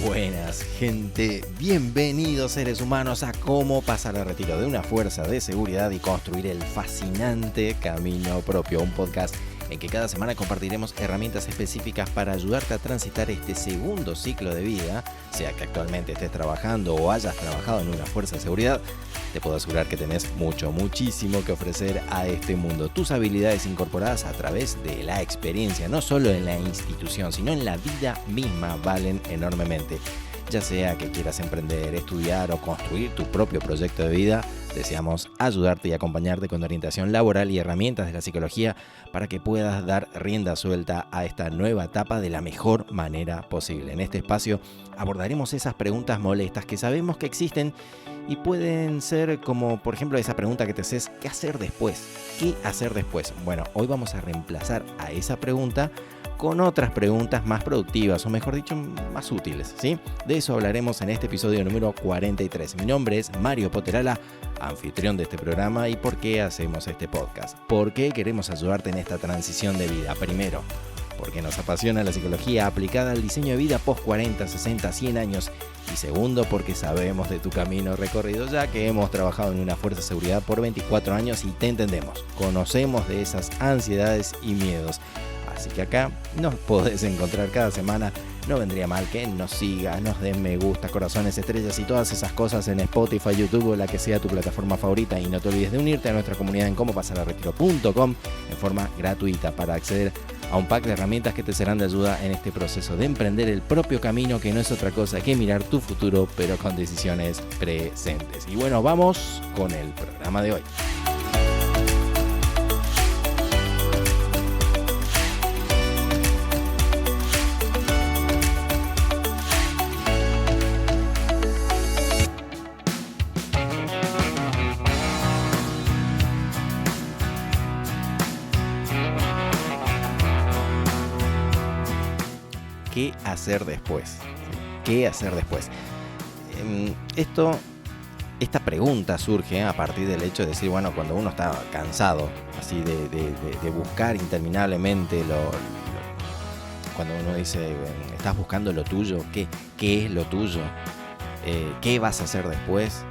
Buenas, gente. Bienvenidos, seres humanos, a Cómo pasar el retiro de una fuerza de seguridad y construir el fascinante camino propio. Un podcast en que cada semana compartiremos herramientas específicas para ayudarte a transitar este segundo ciclo de vida, sea que actualmente estés trabajando o hayas trabajado en una fuerza de seguridad. Te puedo asegurar que tenés muchísimo que ofrecer a este mundo. Tus habilidades incorporadas a través de la experiencia, no solo en la institución, sino en la vida misma, valen enormemente. Ya sea que quieras emprender, estudiar o construir tu propio proyecto de vida, deseamos ayudarte y acompañarte con orientación laboral y herramientas de la psicología para que puedas dar rienda suelta a esta nueva etapa de la mejor manera posible. En este espacio abordaremos esas preguntas molestas que sabemos que existen y pueden ser como, por ejemplo, esa pregunta que te haces: ¿qué hacer después? ¿Qué hacer después? Bueno, hoy vamos a reemplazar a esa pregunta con otras preguntas más productivas, o mejor dicho, más útiles, ¿sí? De eso hablaremos en este episodio número 43. Mi nombre es Mario Poterala, anfitrión de este programa. ¿Y por qué hacemos este podcast? ¿Por qué queremos ayudarte en esta transición de vida? Primero, porque nos apasiona la psicología aplicada al diseño de vida post 40, 60, 100 años. Y segundo, porque sabemos de tu camino recorrido, ya que hemos trabajado en una fuerza de seguridad por 24 años y te entendemos. Conocemos de esas ansiedades y miedos. Así que acá nos podés encontrar cada semana. No vendría mal que nos sigas, nos den me gusta, corazones, estrellas y todas esas cosas en Spotify, YouTube o la que sea tu plataforma favorita. Y no te olvides de unirte a nuestra comunidad en comopasarelretiro.com en forma gratuita para acceder a un pack de herramientas que te serán de ayuda en este proceso de emprender el propio camino, que no es otra cosa que mirar tu futuro, pero con decisiones presentes. Y bueno, vamos con el programa de hoy. ¿Qué hacer después? ¿Qué hacer después? Esta pregunta surge a partir del hecho de decir, bueno, cuando uno está cansado así de buscar interminablemente cuando uno dice, estás buscando lo tuyo, ¿qué es lo tuyo? ¿Qué vas a hacer después?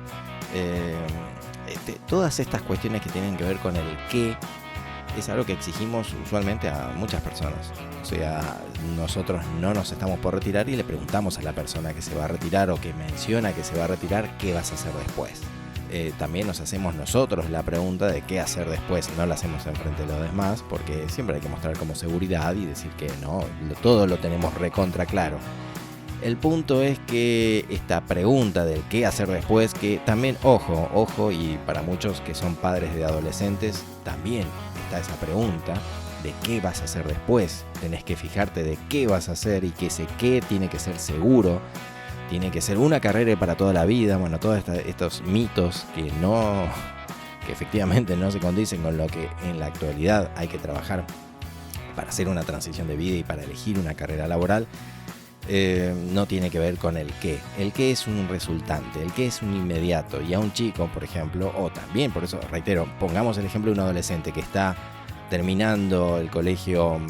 Todas estas cuestiones que tienen que ver con el qué es algo que exigimos usualmente a muchas personas. O sea, nosotros no nos estamos por retirar y le preguntamos a la persona que se va a retirar o que menciona que se va a retirar, ¿qué vas a hacer después? También nos hacemos nosotros la pregunta de qué hacer después. No la hacemos enfrente de los demás, porque siempre hay que mostrar como seguridad y decir que no, todo lo tenemos recontra claro. El punto es que esta pregunta del qué hacer después, que también, ojo, y para muchos que son padres de adolescentes, también está esa pregunta de qué vas a hacer después. Tenés que fijarte de qué vas a hacer y que ese qué tiene que ser seguro, tiene que ser una carrera para toda la vida. Bueno, todos estos mitos que efectivamente no se condicen con lo que en la actualidad hay que trabajar para hacer una transición de vida y para elegir una carrera laboral. No tiene que ver con el qué. El qué es un resultante, el qué es un inmediato. Y a un chico, por ejemplo, o también, por eso reitero, pongamos el ejemplo de un adolescente que está terminando el colegio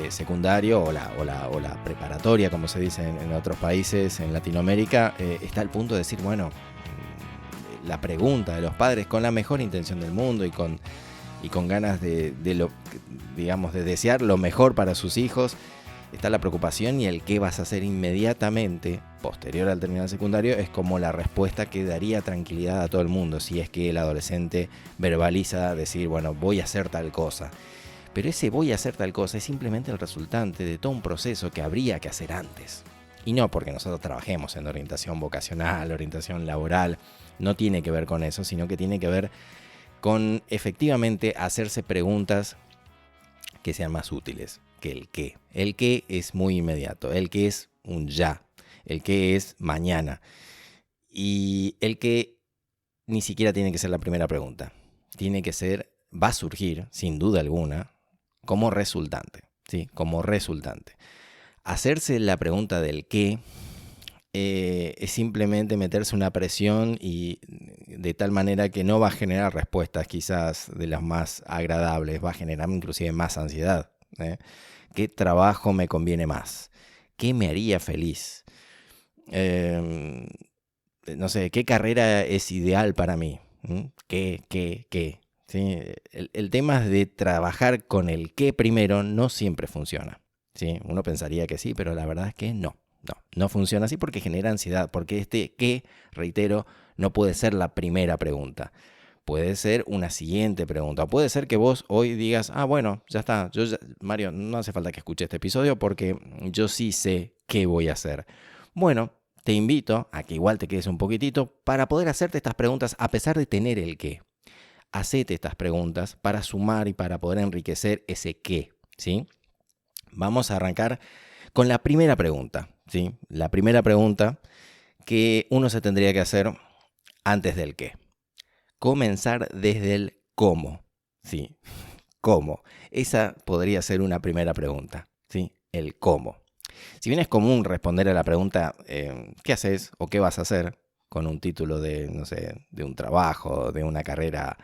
secundario o la preparatoria, como se dice en otros países en Latinoamérica, está al punto de decir, bueno, la pregunta de los padres con la mejor intención del mundo y con ganas de desear lo mejor para sus hijos. Está la preocupación, y el qué vas a hacer inmediatamente, posterior al terminar el secundario, es como la respuesta que daría tranquilidad a todo el mundo, si es que el adolescente verbaliza decir, bueno, voy a hacer tal cosa. Pero ese voy a hacer tal cosa es simplemente el resultante de todo un proceso que habría que hacer antes. Y no porque nosotros trabajemos en orientación vocacional, orientación laboral, no tiene que ver con eso, sino que tiene que ver con efectivamente hacerse preguntas que sean más útiles que el qué. El qué es muy inmediato, el qué es un ya, el qué es mañana. Y el qué ni siquiera tiene que ser la primera pregunta. Tiene que ser, va a surgir, sin duda alguna, como resultante. ¿Sí? Como resultante. Hacerse la pregunta del qué es simplemente meterse una presión, y de tal manera que no va a generar respuestas quizás de las más agradables, va a generar inclusive más ansiedad. ¿Qué trabajo me conviene más? ¿Qué me haría feliz? no sé, ¿qué carrera es ideal para mí? ¿Qué? ¿Sí? El tema de trabajar con el qué primero no siempre funciona. ¿Sí? Uno pensaría que sí, pero la verdad es que no funciona así porque genera ansiedad, porque este qué, reitero, no puede ser la primera pregunta. Puede ser una siguiente pregunta. Puede ser que vos hoy digas, bueno, ya está. Mario, no hace falta que escuche este episodio porque yo sí sé qué voy a hacer. Bueno, te invito a que igual te quedes un poquitito para poder hacerte estas preguntas a pesar de tener el qué. Hacete estas preguntas para sumar y para poder enriquecer ese qué, ¿sí? Vamos a arrancar con la primera pregunta, ¿sí? La primera pregunta que uno se tendría que hacer antes del qué. Comenzar desde el cómo, ¿sí? ¿Cómo? Esa podría ser una primera pregunta, ¿sí? El cómo. Si bien es común responder a la pregunta ¿qué haces o qué vas a hacer? Con un título de, no sé, de un trabajo, de una carrera,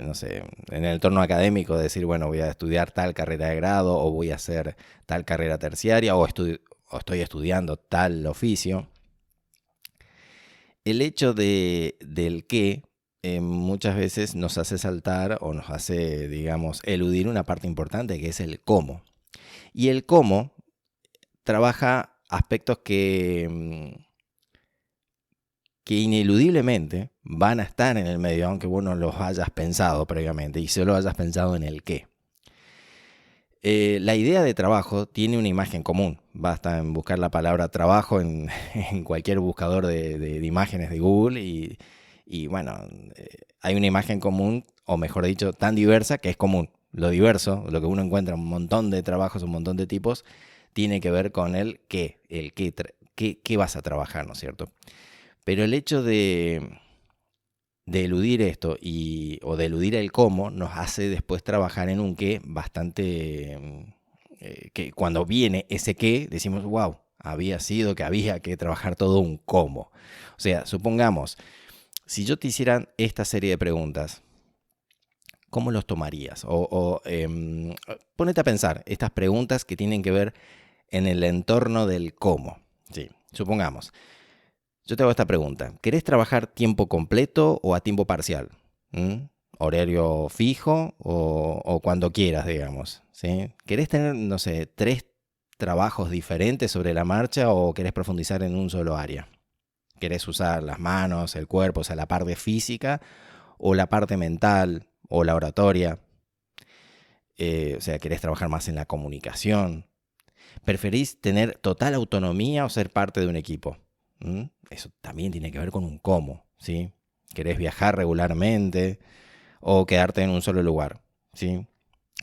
no sé, en el entorno académico, decir, bueno, voy a estudiar tal carrera de grado o voy a hacer tal carrera terciaria o estoy estudiando tal oficio. El hecho del qué muchas veces nos hace saltar o nos hace, digamos, eludir una parte importante que es el cómo. Y el cómo trabaja aspectos que ineludiblemente van a estar en el medio, aunque vos no los hayas pensado previamente y solo hayas pensado en el qué. La idea de trabajo tiene una imagen común. Basta en buscar la palabra trabajo en, en cualquier buscador de imágenes de Google y bueno, hay una imagen común, o mejor dicho, tan diversa que es común. Lo diverso, lo que uno encuentra, un montón de trabajos, un montón de tipos, tiene que ver con el qué vas a trabajar, ¿no es cierto? Pero el hecho de eludir esto o de eludir el cómo nos hace después trabajar en un qué bastante que cuando viene ese qué decimos wow, había sido que había que trabajar todo un cómo. O sea, supongamos, si yo te hiciera esta serie de preguntas, ¿cómo los tomarías? Ponete a pensar estas preguntas que tienen que ver en el entorno del cómo. Sí, supongamos. Yo te hago esta pregunta. ¿Querés trabajar tiempo completo o a tiempo parcial? ¿Horario fijo o cuando quieras, digamos? ¿Sí? ¿Querés tener, no sé, 3 trabajos diferentes sobre la marcha o querés profundizar en un solo área? ¿Querés usar las manos, el cuerpo, o sea, la parte física o la parte mental o la oratoria? O sea, ¿querés trabajar más en la comunicación? ¿Preferís tener total autonomía o ser parte de un equipo? Eso también tiene que ver con un cómo, ¿sí? ¿Querés viajar regularmente o quedarte en un solo lugar? ¿Sí?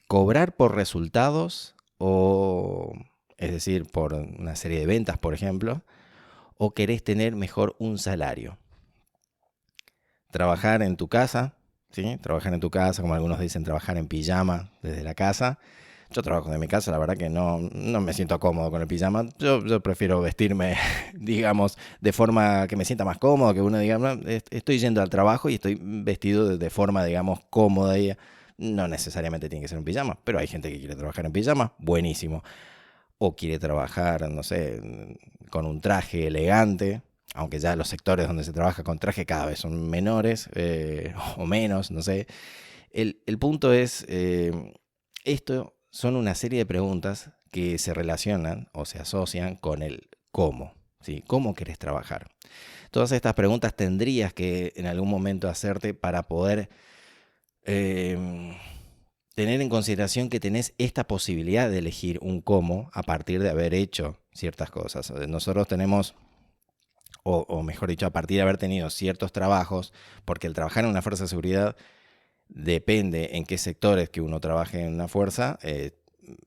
¿Cobrar por resultados o, es decir, por una serie de ventas, por ejemplo? ¿O querés tener mejor un salario? ¿Trabajar en tu casa? ¿Sí? Trabajar en tu casa, como algunos dicen, trabajar en pijama desde la casa. Yo trabajo en mi casa, la verdad que no me siento cómodo con el pijama. Yo prefiero vestirme, digamos, de forma que me sienta más cómodo, que uno diga, no, estoy yendo al trabajo y estoy vestido de forma, digamos, cómoda. Y no necesariamente tiene que ser un pijama, pero hay gente que quiere trabajar en pijama, buenísimo. O quiere trabajar, no sé, con un traje elegante, aunque ya los sectores donde se trabaja con traje cada vez son menores o menos, no sé. El punto es, esto son una serie de preguntas que se relacionan o se asocian con el cómo, ¿sí? ¿Cómo querés trabajar? Todas estas preguntas tendrías que en algún momento hacerte para poder tener en consideración que tenés esta posibilidad de elegir un cómo a partir de haber hecho ciertas cosas. Nosotros tenemos, o mejor dicho, a partir de haber tenido ciertos trabajos, porque el trabajar en una fuerza de seguridad depende en qué sectores que uno trabaje en una fuerza,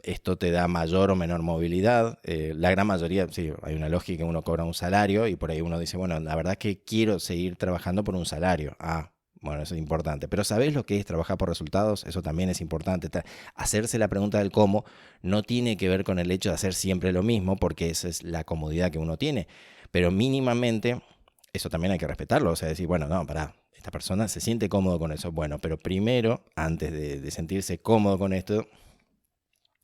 esto te da mayor o menor movilidad. La gran mayoría, sí, hay una lógica que uno cobra un salario y por ahí uno dice, bueno, la verdad es que quiero seguir trabajando por un salario. Bueno, eso es importante. Pero ¿sabés lo que es trabajar por resultados? Eso también es importante. Hacerse la pregunta del cómo no tiene que ver con el hecho de hacer siempre lo mismo, porque esa es la comodidad que uno tiene. Pero mínimamente, eso también hay que respetarlo. O sea, decir, bueno, no, pará, esta persona se siente cómodo con eso. Bueno, pero primero, antes de sentirse cómodo con esto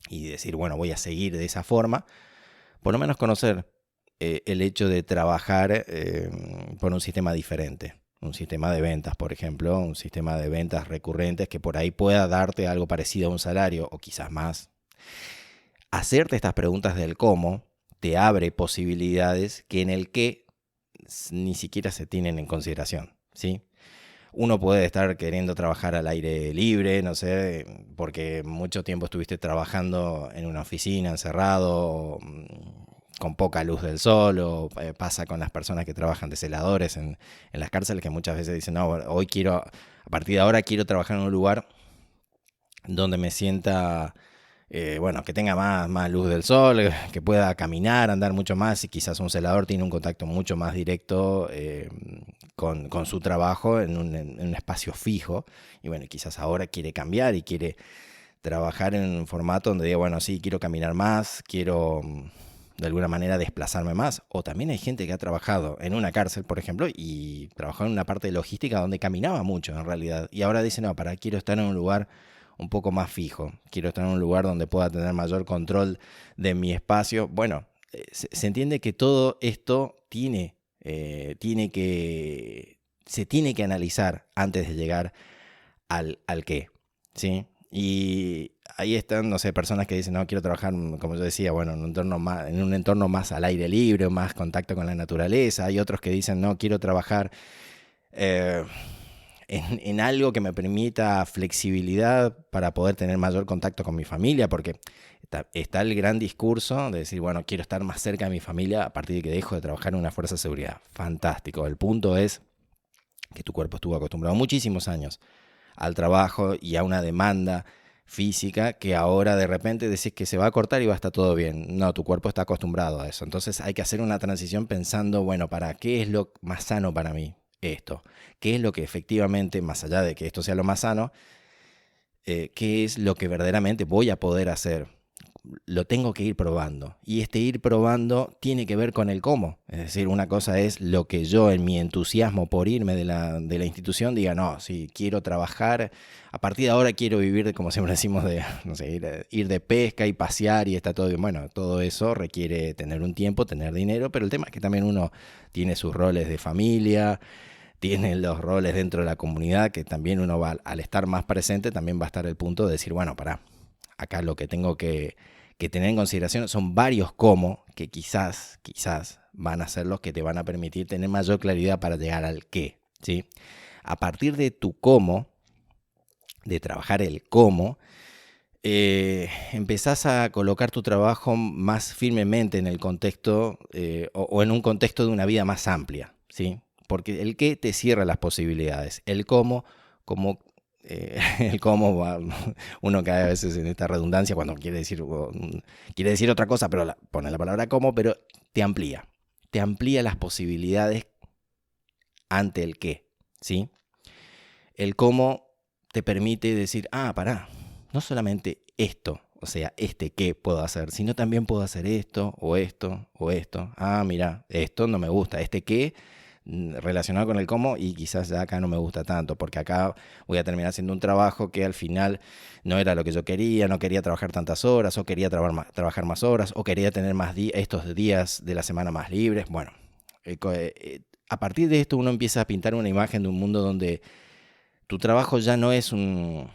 y decir, bueno, voy a seguir de esa forma, por lo menos conocer el hecho de trabajar por un sistema diferente. Un sistema de ventas, por ejemplo, un sistema de ventas recurrentes que por ahí pueda darte algo parecido a un salario o quizás más. Hacerte estas preguntas del cómo te abre posibilidades que en el qué ni siquiera se tienen en consideración, ¿sí? Uno puede estar queriendo trabajar al aire libre, no sé, porque mucho tiempo estuviste trabajando en una oficina, encerrado, con poca luz del sol, o pasa con las personas que trabajan de celadores en las cárceles, que muchas veces dicen, no, hoy quiero, a partir de ahora quiero trabajar en un lugar donde me sienta, que tenga más luz del sol, que pueda caminar, andar mucho más, y quizás un celador tiene un contacto mucho más directo con su trabajo en un espacio fijo, y bueno, quizás ahora quiere cambiar y quiere trabajar en un formato donde diga, bueno, sí, quiero caminar más, quiero de alguna manera desplazarme más. O también hay gente que ha trabajado en una cárcel, por ejemplo, y trabajó en una parte de logística donde caminaba mucho en realidad, y ahora dice, no, quiero estar en un lugar un poco más fijo, quiero estar en un lugar donde pueda tener mayor control de mi espacio. Bueno, se entiende que todo esto se tiene que analizar antes de llegar al qué, ¿sí? Y ahí están, no sé, personas que dicen, no, quiero trabajar, como yo decía, bueno, en un entorno más al aire libre, más contacto con la naturaleza. Hay otros que dicen, no, quiero trabajar en algo que me permita flexibilidad para poder tener mayor contacto con mi familia, porque está el gran discurso de decir, bueno, quiero estar más cerca de mi familia a partir de que dejo de trabajar en una fuerza de seguridad. Fantástico. El punto es que tu cuerpo estuvo acostumbrado muchísimos años al trabajo y a una demanda física que ahora de repente decís que se va a cortar y va a estar todo bien. No, tu cuerpo está acostumbrado a eso. Entonces hay que hacer una transición pensando, bueno, ¿para qué es lo más sano para mí esto? ¿Qué es lo que efectivamente, más allá de que esto sea lo más sano, qué es lo que verdaderamente voy a poder hacer? Lo tengo que ir probando. Y este ir probando tiene que ver con el cómo. Es decir, una cosa es lo que yo en mi entusiasmo por irme de la institución diga, no, si quiero trabajar, a partir de ahora quiero vivir, como siempre decimos, de, no sé, ir de pesca y pasear y está todo bien. Bueno, todo eso requiere tener un tiempo, tener dinero, pero el tema es que también uno tiene sus roles de familia, tiene los roles dentro de la comunidad, que también uno va, al estar más presente, también va a estar el punto de decir, bueno, acá lo que tengo que tener en consideración son varios cómo que quizás van a ser los que te van a permitir tener mayor claridad para llegar al qué, ¿sí? A partir de tu cómo, de trabajar el cómo, empezás a colocar tu trabajo más firmemente en el contexto o en un contexto de una vida más amplia, ¿sí? Porque el qué te cierra las posibilidades, el cómo, como el cómo va, uno cae a veces en esta redundancia cuando quiere decir otra cosa, pero pone la palabra cómo, pero te amplía las posibilidades ante el qué, ¿sí? El cómo te permite decir, no solamente esto, o sea, qué puedo hacer, sino también puedo hacer esto, o esto, o esto. Mira, esto no me gusta, qué relacionado con el cómo, y quizás ya acá no me gusta tanto, porque acá voy a terminar haciendo un trabajo que al final no era lo que yo quería, no quería trabajar tantas horas, o quería trabajar más horas, o quería tener estos días de la semana más libres. Bueno, a partir de esto uno empieza a pintar una imagen de un mundo donde tu trabajo ya no es ¿cómo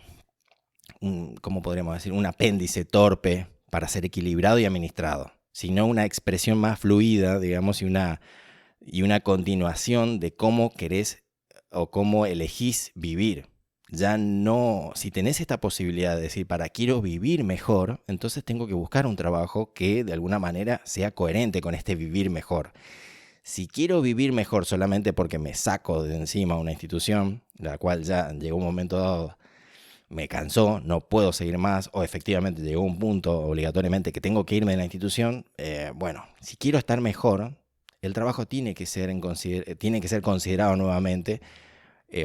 podríamos decir? Un apéndice torpe para ser equilibrado y administrado, sino una expresión más fluida, digamos, y una continuación de cómo querés o cómo elegís vivir. Ya no, si tenés esta posibilidad de decir, quiero vivir mejor, entonces tengo que buscar un trabajo que de alguna manera sea coherente con este vivir mejor. Si quiero vivir mejor solamente porque me saco de encima una institución, la cual ya llegó un momento dado, me cansó, no puedo seguir más, o efectivamente llegó un punto obligatoriamente que tengo que irme de la institución, si quiero estar mejor, el trabajo tiene que ser considerado nuevamente,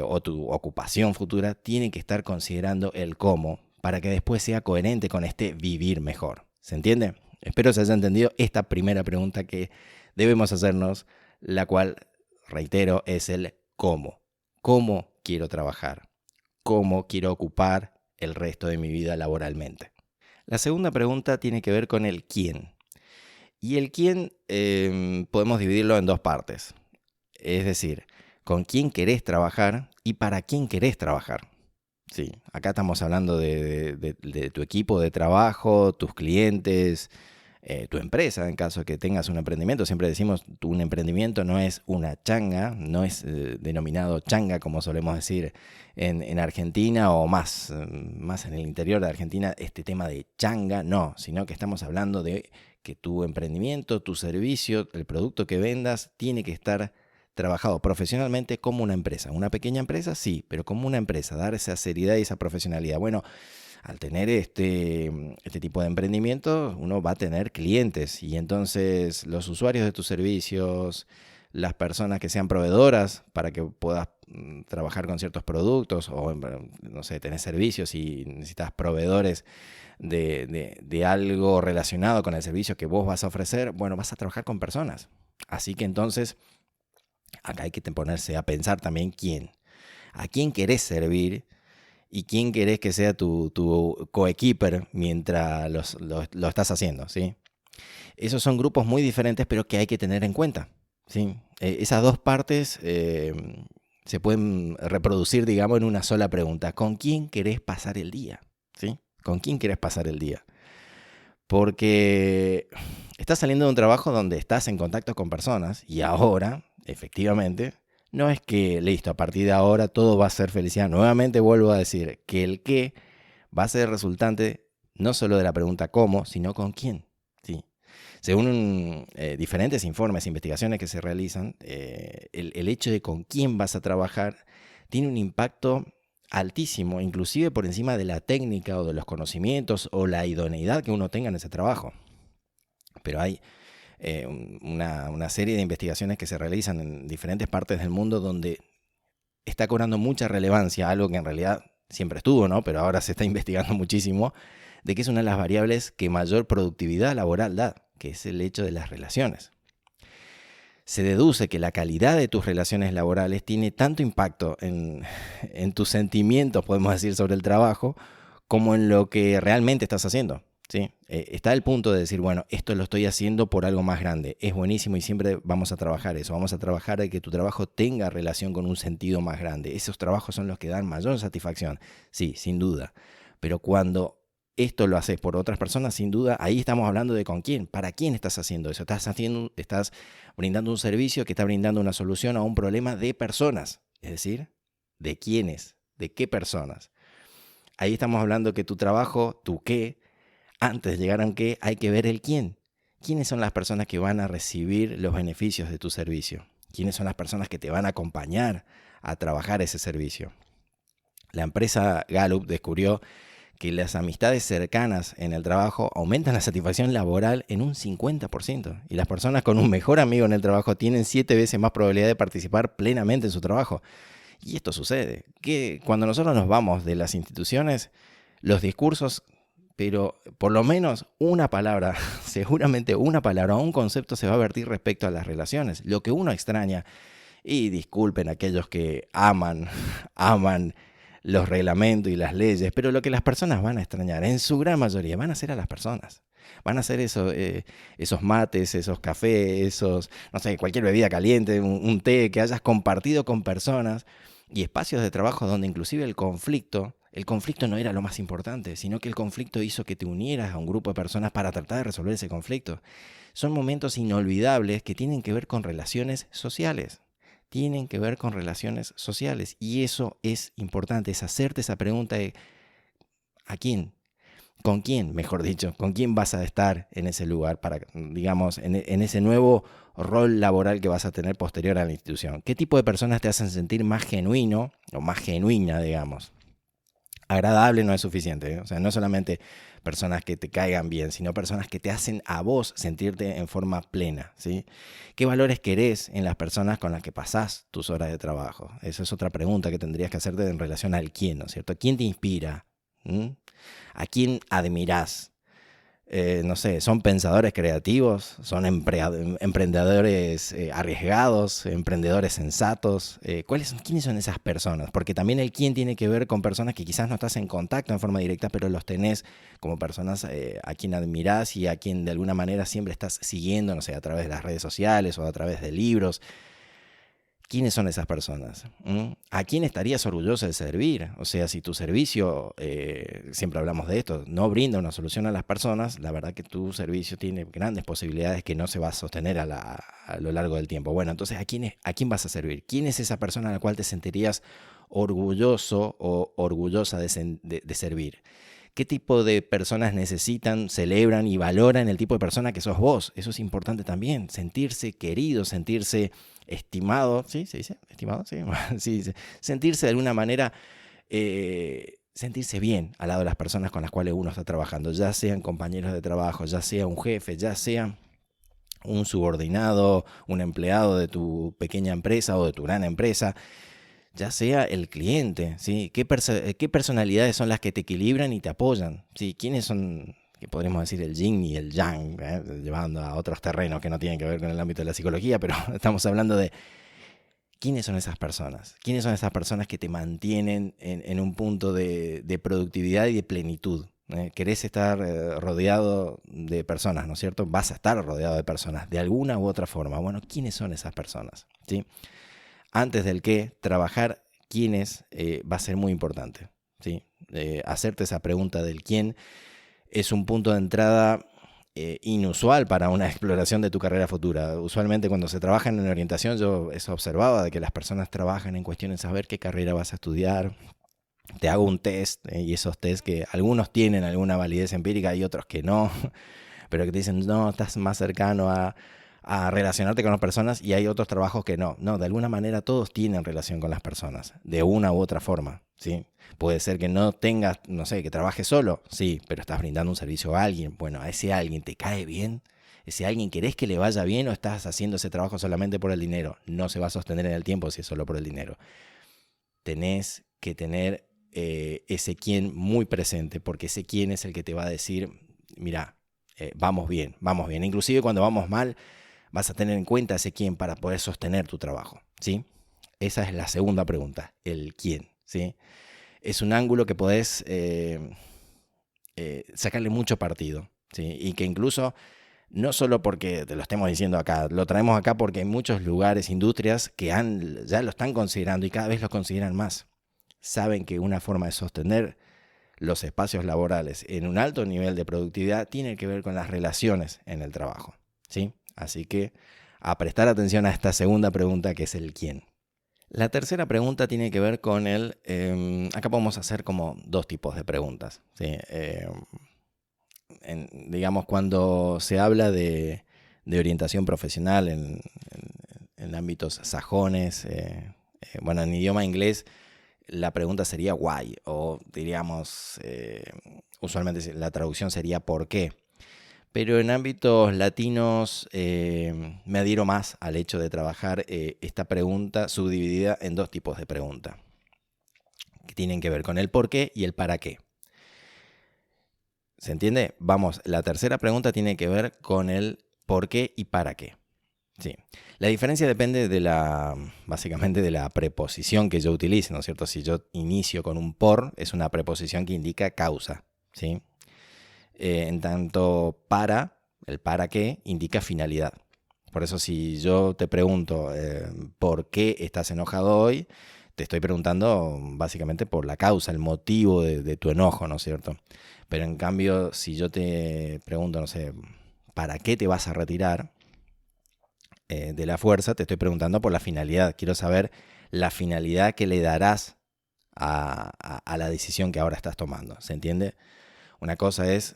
o tu ocupación futura tiene que estar considerando el cómo, para que después sea coherente con este vivir mejor. ¿Se entiende? Espero se haya entendido esta primera pregunta que debemos hacernos, la cual, reitero, es el cómo. ¿Cómo quiero trabajar? ¿Cómo quiero ocupar el resto de mi vida laboralmente? La segunda pregunta tiene que ver con el quién. Y el quién podemos dividirlo en dos partes. Es decir, con quién querés trabajar y para quién querés trabajar. Sí, acá estamos hablando de tu equipo de trabajo, tus clientes, tu empresa, en caso de que tengas un emprendimiento. Siempre decimos, un emprendimiento no es una changa, no es denominado changa, como solemos decir en Argentina, o más en el interior de Argentina, este tema de changa, no, sino que estamos hablando de que tu emprendimiento, tu servicio, el producto que vendas, tiene que estar trabajado profesionalmente como una empresa. Una pequeña empresa, sí, pero como una empresa, dar esa seriedad y esa profesionalidad. Bueno, al tener este tipo de emprendimiento, uno va a tener clientes y entonces los usuarios de tus servicios, las personas que sean proveedoras para que puedas trabajar con ciertos productos o, no sé, tenés servicios y necesitas proveedores de algo relacionado con el servicio que vos vas a ofrecer, bueno, vas a trabajar con personas. Así que entonces, acá hay que ponerse a pensar también a quién querés servir y quién querés que sea tu coequiper mientras lo estás haciendo, ¿sí? Esos son grupos muy diferentes, pero que hay que tener en cuenta, ¿sí? Esas dos partes se pueden reproducir, digamos, en una sola pregunta. ¿Con quién querés pasar el día? ¿Sí? ¿Con quién querés pasar el día? Porque estás saliendo de un trabajo donde estás en contacto con personas y ahora, efectivamente, no es que, listo, a partir de ahora todo va a ser felicidad. Nuevamente vuelvo a decir que el qué va a ser resultante no solo de la pregunta cómo, sino con quién. ¿Sí? Según diferentes informes e investigaciones que se realizan, el hecho de con quién vas a trabajar tiene un impacto altísimo, inclusive por encima de la técnica o de los conocimientos o la idoneidad que uno tenga en ese trabajo. Pero hay una serie de investigaciones que se realizan en diferentes partes del mundo donde está cobrando mucha relevancia, algo que en realidad siempre estuvo, ¿no? Pero ahora se está investigando muchísimo, de que es una de las variables que mayor productividad laboral da, que es el hecho de las relaciones. Se deduce que la calidad de tus relaciones laborales tiene tanto impacto en tus sentimientos, podemos decir, sobre el trabajo, como en lo que realmente estás haciendo. ¿Sí? Está el punto de decir, bueno, esto lo estoy haciendo por algo más grande, es buenísimo y siempre vamos a trabajar eso, vamos a trabajar de que tu trabajo tenga relación con un sentido más grande. Esos trabajos son los que dan mayor satisfacción, sí, sin duda, pero cuando esto lo haces por otras personas, sin duda, ahí estamos hablando de con quién, para quién estás haciendo eso, estás brindando un servicio que está brindando una solución a un problema de personas, es decir, de quiénes, de qué personas. Ahí estamos hablando que tu trabajo, tu qué, antes de llegar a un qué, hay que ver el quién. ¿Quiénes son las personas que van a recibir los beneficios de tu servicio? ¿Quiénes son las personas que te van a acompañar a trabajar ese servicio? La empresa Gallup descubrió que las amistades cercanas en el trabajo aumentan la satisfacción laboral en un 50%. Y las personas con un mejor amigo en el trabajo tienen 7 veces más probabilidad de participar plenamente en su trabajo. Y esto sucede, que cuando nosotros nos vamos de las instituciones, los discursos, pero por lo menos una palabra, seguramente una palabra o un concepto se va a vertir respecto a las relaciones. Lo que uno extraña, y disculpen aquellos que aman los reglamentos y las leyes, pero lo que las personas van a extrañar, en su gran mayoría, van a ser a las personas. Van a ser esos mates, esos cafés, no sé, cualquier bebida caliente, un té que hayas compartido con personas y espacios de trabajo donde inclusive el conflicto no era lo más importante, sino que el conflicto hizo que te unieras a un grupo de personas para tratar de resolver ese conflicto. Son momentos inolvidables que tienen que ver con relaciones sociales. Tienen que ver con relaciones sociales. Y eso es importante, es hacerte esa pregunta de ¿a quién? ¿Con quién, mejor dicho? ¿Con quién vas a estar en ese lugar para, digamos, en ese nuevo rol laboral que vas a tener posterior a la institución? ¿Qué tipo de personas te hacen sentir más genuino o más genuina, digamos? Agradable no es suficiente, ¿eh? O sea, no solamente personas que te caigan bien, sino personas que te hacen a vos sentirte en forma plena, ¿sí? ¿Qué valores querés en las personas con las que pasás tus horas de trabajo? Esa es otra pregunta que tendrías que hacerte en relación al quién, ¿no es cierto? ¿Quién te inspira? ¿Mm? ¿A quién admirás? no sé, son pensadores creativos, son emprendedores arriesgados, emprendedores sensatos. ¿Quiénes son esas personas? Porque también el quién tiene que ver con personas que quizás no estás en contacto en forma directa, pero los tenés como personas a quien admirás y a quien de alguna manera siempre estás siguiendo, no sé, a través de las redes sociales o a través de libros. ¿Quiénes son esas personas? ¿A quién estarías orgulloso de servir? O sea, si tu servicio, siempre hablamos de esto, no brinda una solución a las personas, la verdad que tu servicio tiene grandes posibilidades que no se va a sostener a lo largo del tiempo. Bueno, entonces, ¿a quién vas a servir? ¿Quién es esa persona a la cual te sentirías orgulloso o orgullosa de servir? ¿Qué tipo de personas necesitan, celebran y valoran el tipo de persona que sos vos? Eso es importante también, sentirse querido, sentirse estimado, ¿sí? ¿Se dice? ¿Estimado? Sí, sí, sentirse de alguna manera, sentirse bien al lado de las personas con las cuales uno está trabajando, ya sean compañeros de trabajo, ya sea un jefe, ya sea un subordinado, un empleado de tu pequeña empresa o de tu gran empresa, ya sea el cliente, ¿sí? ¿Qué personalidades son las que te equilibran y te apoyan? ¿Sí? ¿Quiénes son, que podríamos decir, el yin y el yang, llevando a otros terrenos que no tienen que ver con el ámbito de la psicología, pero estamos hablando de quiénes son esas personas? ¿Quiénes son esas personas que te mantienen en un punto de productividad y de plenitud? Querés estar rodeado de personas, ¿no es cierto? Vas a estar rodeado de personas, de alguna u otra forma. Bueno, ¿quiénes son esas personas? ¿Sí? Antes del qué, trabajar quién es va a ser muy importante, ¿sí? Hacerte esa pregunta del quién es un punto de entrada inusual para una exploración de tu carrera futura. Usualmente cuando se trabaja en orientación, yo eso observaba, de que las personas trabajan en cuestión de saber qué carrera vas a estudiar. Te hago un test, y esos test que algunos tienen alguna validez empírica y otros que no, pero que te dicen, no, estás más cercano a relacionarte con las personas, y hay otros trabajos que no. No, de alguna manera todos tienen relación con las personas, de una u otra forma, ¿sí? Puede ser que no tengas, no sé, que trabajes solo, sí, pero estás brindando un servicio a alguien. Bueno, a ese alguien te cae bien, ese alguien querés que le vaya bien, o estás haciendo ese trabajo solamente por el dinero. No se va a sostener en el tiempo si es solo por el dinero. Tenés que tener ese quién muy presente, porque ese quién es el que te va a decir, mira, vamos bien, vamos bien. Inclusive cuando vamos mal, vas a tener en cuenta ese quién para poder sostener tu trabajo, ¿sí? Esa es la segunda pregunta, el quién, ¿sí? Es un ángulo que podés sacarle mucho partido, ¿sí? Y que incluso, no solo porque te lo estemos diciendo acá, lo traemos acá porque hay muchos lugares, industrias que ya lo están considerando y cada vez lo consideran más. Saben que una forma de sostener los espacios laborales en un alto nivel de productividad tiene que ver con las relaciones en el trabajo, ¿sí? Así que a prestar atención a esta segunda pregunta, que es el quién. La tercera pregunta tiene que ver con acá podemos hacer como dos tipos de preguntas, ¿sí? Digamos, cuando se habla de orientación profesional en ámbitos sajones, bueno, en idioma inglés, la pregunta sería why, o diríamos, usualmente la traducción sería ¿por qué? Pero en ámbitos latinos me adhiero más al hecho de trabajar esta pregunta subdividida en dos tipos de pregunta, que tienen que ver con el por qué y el para qué. ¿Se entiende? Vamos, la tercera pregunta tiene que ver con el por qué y para qué. Sí. La diferencia depende básicamente de la preposición que yo utilice, ¿no es cierto? Si yo inicio con un por, es una preposición que indica causa, ¿sí? En tanto el para qué indica finalidad. Por eso si yo te pregunto ¿por qué estás enojado hoy? Te estoy preguntando básicamente por la causa, el motivo de tu enojo, ¿no es cierto? Pero en cambio, si yo te pregunto, no sé, ¿para qué te vas a retirar de la fuerza? Te estoy preguntando por la finalidad. Quiero saber la finalidad que le darás a la decisión que ahora estás tomando. ¿Se entiende? Una cosa es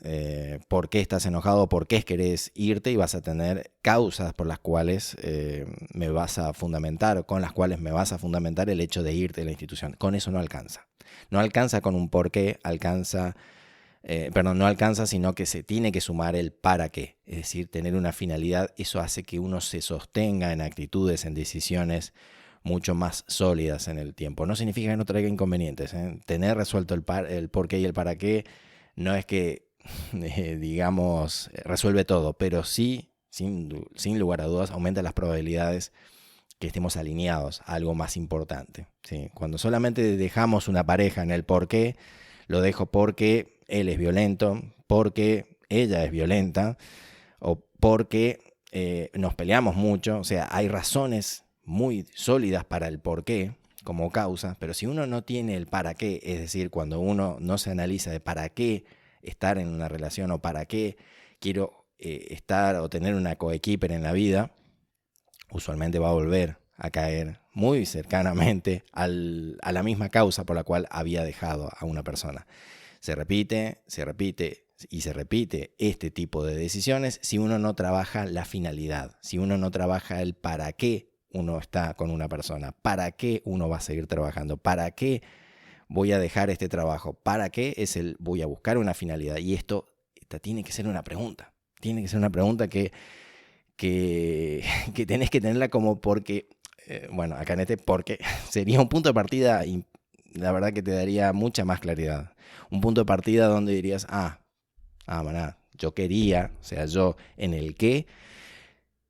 por qué estás enojado, por qué querés irte, y vas a tener causas por las cuales me vas a fundamentar, o con las cuales me vas a fundamentar el hecho de irte de la institución. Con eso no alcanza. No alcanza con un por qué, no alcanza, sino que se tiene que sumar el para qué. Es decir, tener una finalidad. Eso hace que uno se sostenga en actitudes, en decisiones mucho más sólidas en el tiempo. No significa que no traiga inconvenientes, ¿eh? Tener resuelto el por qué y el para qué no es que digamos, resuelve todo, pero sí, sin lugar a dudas, aumenta las probabilidades que estemos alineados a algo más importante, ¿sí? Cuando solamente dejamos una pareja en el por qué, lo dejo porque él es violento, porque ella es violenta, o porque nos peleamos mucho, o sea, hay razones muy sólidas para el por qué como causa, pero si uno no tiene el para qué, es decir, cuando uno no se analiza de para qué estar en una relación o para qué quiero estar o tener una coequiper en la vida, usualmente va a volver a caer muy cercanamente a la misma causa por la cual había dejado a una persona. Se repite y se repite este tipo de decisiones si uno no trabaja la finalidad, si uno no trabaja el para qué uno está con una persona, para qué uno va a seguir trabajando, para qué voy a dejar este trabajo, para qué es el voy a buscar una finalidad. Y esta tiene que ser una pregunta, tiene que ser una pregunta que tenés que tenerla como porque, bueno, acá en porque sería un punto de partida y la verdad que te daría mucha más claridad. Un punto de partida donde dirías, maná, yo quería, o sea, yo en el qué,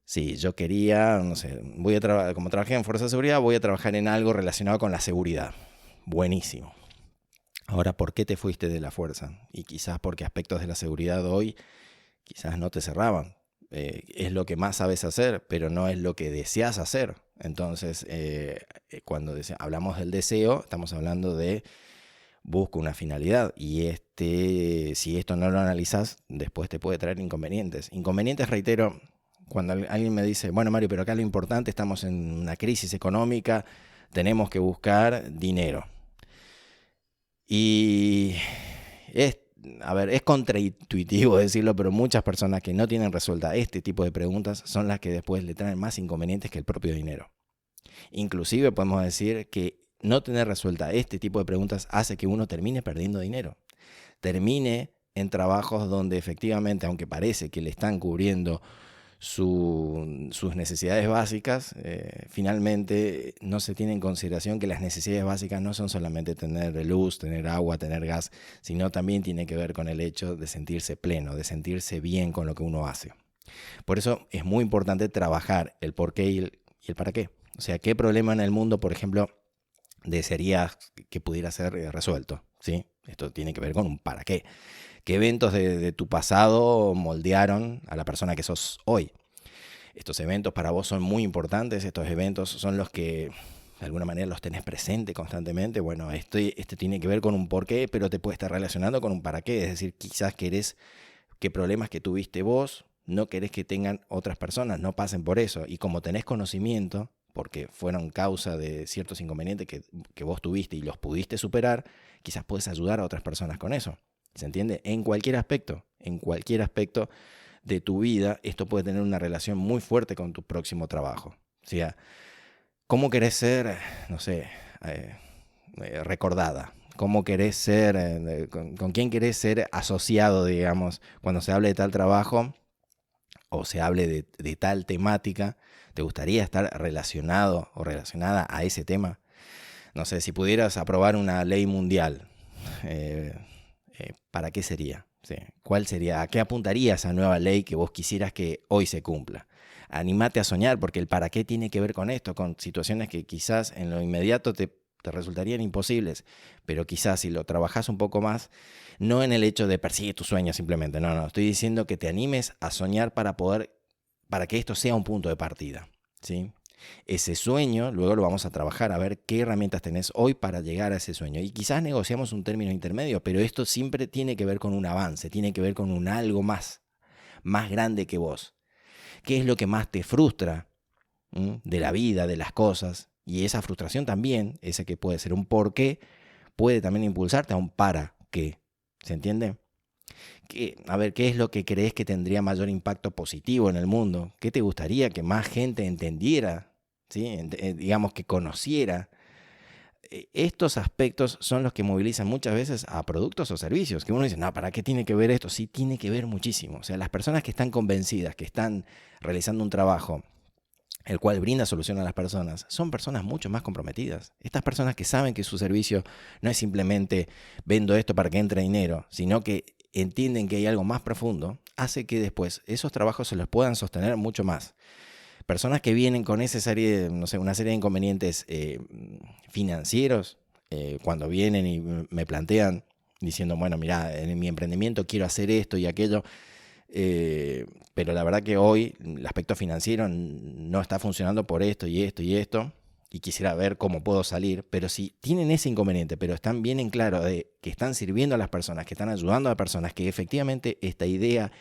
sí, yo quería, no sé, como trabajé en Fuerza de Seguridad, voy a trabajar en algo relacionado con la seguridad. Buenísimo. Ahora, ¿por qué te fuiste de la fuerza? Y quizás porque aspectos de la seguridad hoy quizás no te cerraban. Es lo que más sabes hacer, pero no es lo que deseas hacer. Entonces, cuando hablamos del deseo, estamos hablando de busco una finalidad y si esto no lo analizas, después te puede traer inconvenientes. Inconvenientes, reitero, cuando alguien me dice, bueno, Mario, pero acá lo importante, estamos en una crisis económica, tenemos que buscar dinero. Y es contraintuitivo decirlo, pero muchas personas que no tienen resuelta este tipo de preguntas son las que después le traen más inconvenientes que el propio dinero. Inclusive podemos decir que no tener resuelta este tipo de preguntas hace que uno termine perdiendo dinero. Termine en trabajos donde efectivamente, aunque parece que le están cubriendo sus necesidades básicas, finalmente no se tiene en consideración que las necesidades básicas no son solamente tener luz, tener agua, tener gas, sino también tiene que ver con el hecho de sentirse pleno, de sentirse bien con lo que uno hace. Por eso es muy importante trabajar el por qué y el para qué. O sea, qué problema en el mundo, por ejemplo, desearías que pudiera ser resuelto, ¿sí? Esto tiene que ver con un para qué. ¿Qué eventos de tu pasado moldearon a la persona que sos hoy? Estos eventos para vos son muy importantes, estos eventos son los que de alguna manera los tenés presente constantemente. Bueno, este tiene que ver con un porqué, pero te puede estar relacionando con un para qué. Es decir, quizás querés que problemas que tuviste vos, no querés que tengan otras personas, no pasen por eso. Y como tenés conocimiento, porque fueron causa de ciertos inconvenientes que vos tuviste y los pudiste superar, quizás puedes ayudar a otras personas con eso. ¿Se entiende? En cualquier aspecto de tu vida, esto puede tener una relación muy fuerte con tu próximo trabajo. O sea, ¿cómo querés ser, no sé, recordada? ¿Cómo querés ser, con quién querés ser asociado, digamos, cuando se hable de tal trabajo o se hable de tal temática? ¿Te gustaría estar relacionado o relacionada a ese tema? No sé, si pudieras aprobar una ley mundial, ¿para qué sería? Sí. ¿Cuál sería? ¿A qué apuntaría esa nueva ley que vos quisieras que hoy se cumpla? Anímate a soñar, porque el para qué tiene que ver con esto, con situaciones que quizás en lo inmediato te resultarían imposibles, pero quizás si lo trabajás un poco más, no en el hecho de persigue tus sueños simplemente, no, estoy diciendo que te animes a soñar para que esto sea un punto de partida, ¿sí? Ese sueño luego lo vamos a trabajar a ver qué herramientas tenés hoy para llegar a ese sueño. Y quizás negociamos un término intermedio, pero esto siempre tiene que ver con un avance, tiene que ver con un algo más grande que vos. ¿Qué es lo que más te frustra de la vida, de las cosas? Y esa frustración también, ese que puede ser un por qué, puede también impulsarte a un para qué. ¿Se entiende? A ver, ¿qué es lo que crees que tendría mayor impacto positivo en el mundo? ¿Qué te gustaría que más gente entendiera? ¿Sí? Digamos que conociera. Estos aspectos son los que movilizan muchas veces a productos o servicios, que uno dice, no, ¿para qué tiene que ver esto? Sí, tiene que ver muchísimo. O sea, las personas que están convencidas, que están realizando un trabajo el cual brinda solución a las personas, son personas mucho más comprometidas. Estas personas que saben que su servicio no es simplemente vendo esto para que entre dinero, sino que entienden que hay algo más profundo, hace que después esos trabajos se los puedan sostener mucho más. Personas que vienen con esa serie, no sé, una serie de inconvenientes financieros, cuando vienen y me plantean diciendo, bueno, mira, en mi emprendimiento quiero hacer esto y aquello, pero la verdad que hoy el aspecto financiero no está funcionando por esto y esto y esto, y quisiera ver cómo puedo salir. Pero si tienen ese inconveniente, pero están bien en claro de que están sirviendo a las personas, que están ayudando a las personas, que efectivamente esta idea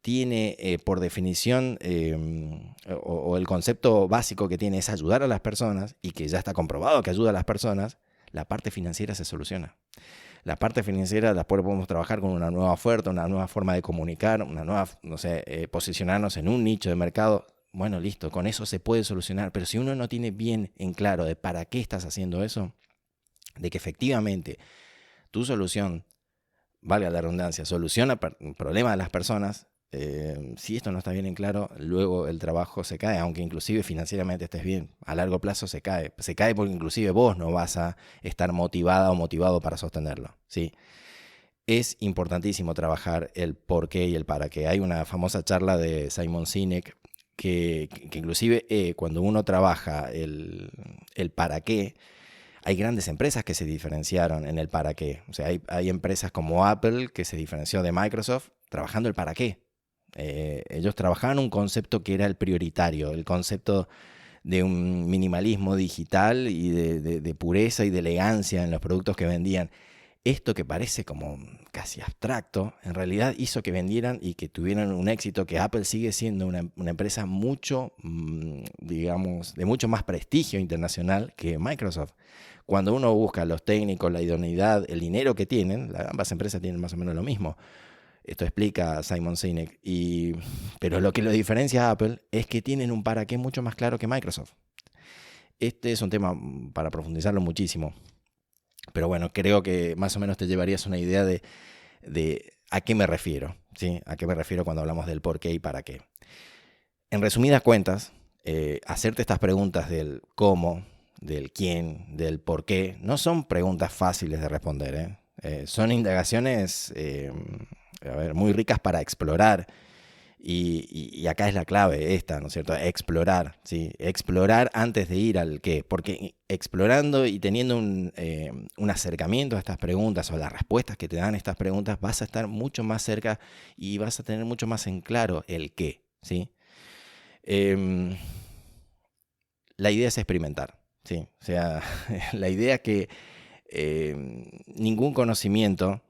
tiene por definición o el concepto básico que tiene es ayudar a las personas, y que ya está comprobado que ayuda a las personas, la parte financiera se soluciona. La parte financiera después podemos trabajar con una nueva oferta, una nueva forma de comunicar, una nueva, posicionarnos en un nicho de mercado. Bueno, listo, con eso se puede solucionar. Pero si uno no tiene bien en claro de para qué estás haciendo eso, de que efectivamente tu solución, valga la redundancia, soluciona el problema de las personas, si esto no está bien en claro, luego el trabajo se cae, aunque inclusive financieramente estés bien, a largo plazo se cae porque inclusive vos no vas a estar motivada o motivado para sostenerlo, ¿sí? Es importantísimo trabajar el por qué y el para qué. Hay una famosa charla de Simon Sinek que inclusive cuando uno trabaja el para qué, hay grandes empresas que se diferenciaron en el para qué. O sea, hay empresas como Apple que se diferenció de Microsoft trabajando el para qué. Ellos trabajaban un concepto que era el prioritario, el concepto de un minimalismo digital y de pureza y de elegancia en los productos que vendían. Esto que parece como casi abstracto, en realidad hizo que vendieran y que tuvieran un éxito, que Apple sigue siendo una empresa mucho, digamos, de mucho más prestigio internacional que Microsoft. Cuando uno busca los técnicos, la idoneidad, el dinero que tienen, ambas empresas tienen más o menos lo mismo. Esto explica Simon Sinek. Pero lo que lo diferencia a Apple es que tienen un para qué mucho más claro que Microsoft. Este es un tema para profundizarlo muchísimo. Pero bueno, creo que más o menos te llevarías una idea de a qué me refiero, ¿sí? A qué me refiero cuando hablamos del por qué y para qué. En resumidas cuentas, hacerte estas preguntas del cómo, del quién, del por qué, no son preguntas fáciles de responder, son indagaciones muy ricas para explorar. Y acá es la clave esta, ¿no es cierto? Explorar, ¿sí? Explorar antes de ir al qué. Porque explorando y teniendo un acercamiento a estas preguntas o las respuestas que te dan estas preguntas, vas a estar mucho más cerca y vas a tener mucho más en claro el qué, ¿sí? La idea es experimentar, ¿sí? O sea, la idea es que ningún conocimiento,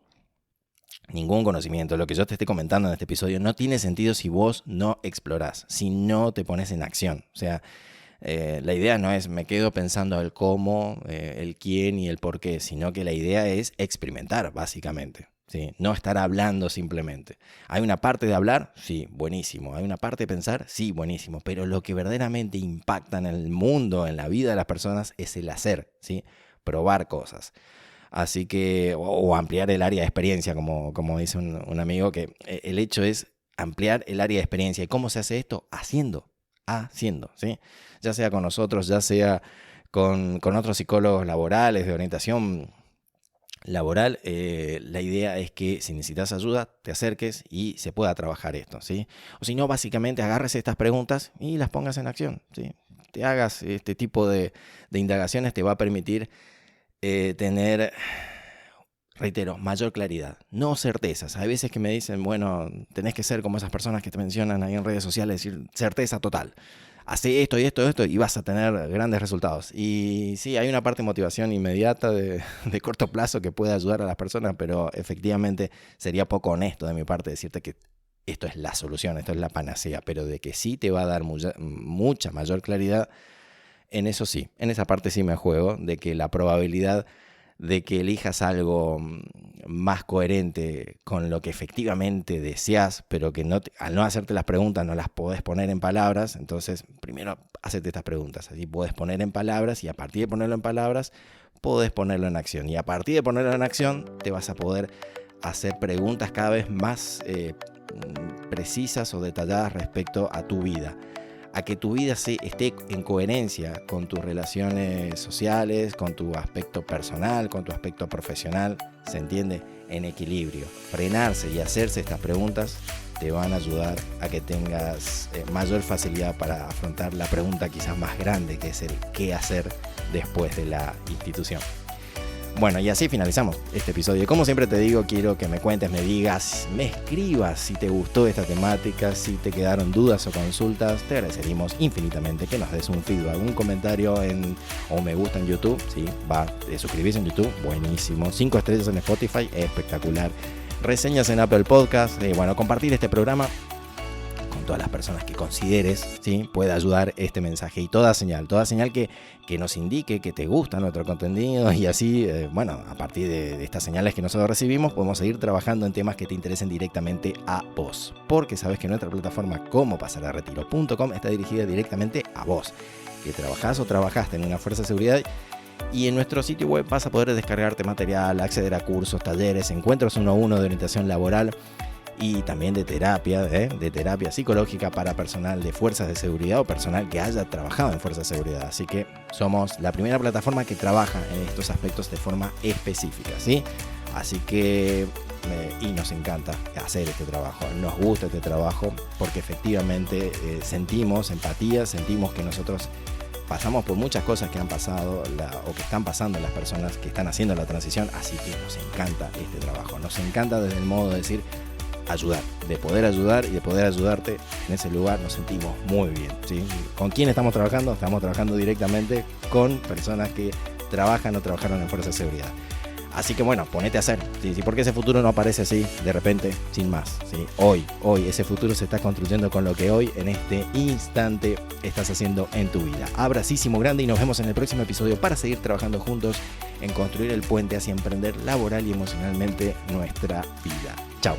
lo que yo te esté comentando en este episodio, no tiene sentido si vos no explorás, si no te pones en acción. O sea, la idea no es me quedo pensando el cómo, el quién y el por qué, sino que la idea es experimentar, básicamente, ¿sí? No estar hablando simplemente. ¿Hay una parte de hablar? Sí, buenísimo. ¿Hay una parte de pensar? Sí, buenísimo. Pero lo que verdaderamente impacta en el mundo, en la vida de las personas, es el hacer, ¿sí? Probar cosas. Así que, o ampliar el área de experiencia, como dice un amigo, que el hecho es ampliar el área de experiencia. ¿Y cómo se hace esto? Haciendo, ¿sí? Ya sea con nosotros, ya sea con otros psicólogos laborales, de orientación laboral. La idea es que si necesitas ayuda, te acerques y se pueda trabajar esto, ¿sí? O si no, básicamente agarres estas preguntas y las pongas en acción, ¿sí? Te hagas este tipo de indagaciones, te va a permitir tener, reitero, mayor claridad, no certezas. Hay veces que me dicen, bueno, tenés que ser como esas personas que te mencionan ahí en redes sociales, decir certeza total. Hacé esto y esto y vas a tener grandes resultados. Y sí, hay una parte de motivación inmediata de corto plazo que puede ayudar a las personas, pero efectivamente sería poco honesto de mi parte decirte que esto es la solución, esto es la panacea, pero de que sí te va a dar mucha mayor claridad. En eso sí, en esa parte sí me juego, de que la probabilidad de que elijas algo más coherente con lo que efectivamente deseas, pero que al no hacerte las preguntas no las podés poner en palabras. Entonces, primero hacete estas preguntas, así podés poner en palabras, y a partir de ponerlo en palabras, podés ponerlo en acción. Y a partir de ponerlo en acción, te vas a poder hacer preguntas cada vez más precisas o detalladas respecto a tu vida, a que tu vida esté en coherencia con tus relaciones sociales, con tu aspecto personal, con tu aspecto profesional, ¿se entiende? En equilibrio. Frenarse y hacerse estas preguntas te van a ayudar a que tengas mayor facilidad para afrontar la pregunta quizás más grande, que es el qué hacer después de la institución. Bueno, y así finalizamos este episodio. Como siempre te digo, quiero que me cuentes, me digas, me escribas si te gustó esta temática, si te quedaron dudas o consultas. Te agradeceríamos infinitamente que nos des un feedback, un comentario o me gusta en YouTube. Sí, suscribirse en YouTube, buenísimo. 5 estrellas en Spotify, espectacular. Reseñas en Apple Podcast. Compartir este programa con todas las personas que consideres, ¿sí? Puede ayudar este mensaje. Y toda señal que nos indique que te gusta nuestro contenido, y así, a partir de estas señales que nosotros recibimos, podemos seguir trabajando en temas que te interesen directamente a vos. Porque sabes que nuestra plataforma comopasararetiro.com está dirigida directamente a vos, que trabajás o trabajaste en una fuerza de seguridad. Y en nuestro sitio web vas a poder descargarte material, acceder a cursos, talleres, encuentros 1-1 de orientación laboral y también de terapia psicológica para personal de fuerzas de seguridad o personal que haya trabajado en fuerzas de seguridad. Así que somos la primera plataforma que trabaja en estos aspectos de forma específica, ¿sí? Así que y nos encanta hacer este trabajo, nos gusta este trabajo porque efectivamente sentimos empatía, sentimos que nosotros pasamos por muchas cosas que han pasado o que están pasando en las personas que están haciendo la transición, así que nos encanta este trabajo, nos encanta desde el modo de decir ayudar, de poder ayudar y de poder ayudarte en ese lugar. Nos sentimos muy bien, ¿sí? ¿Con quién estamos trabajando? Estamos trabajando directamente con personas que trabajan o trabajaron en fuerzas de seguridad. Así que ponete a hacer, ¿sí? Porque ese futuro no aparece así de repente, sin más, ¿sí? Hoy ese futuro se está construyendo con lo que hoy, en este instante, estás haciendo en tu vida. Abracísimo grande y nos vemos en el próximo episodio para seguir trabajando juntos en construir el puente hacia emprender laboral y emocionalmente nuestra vida. Chao.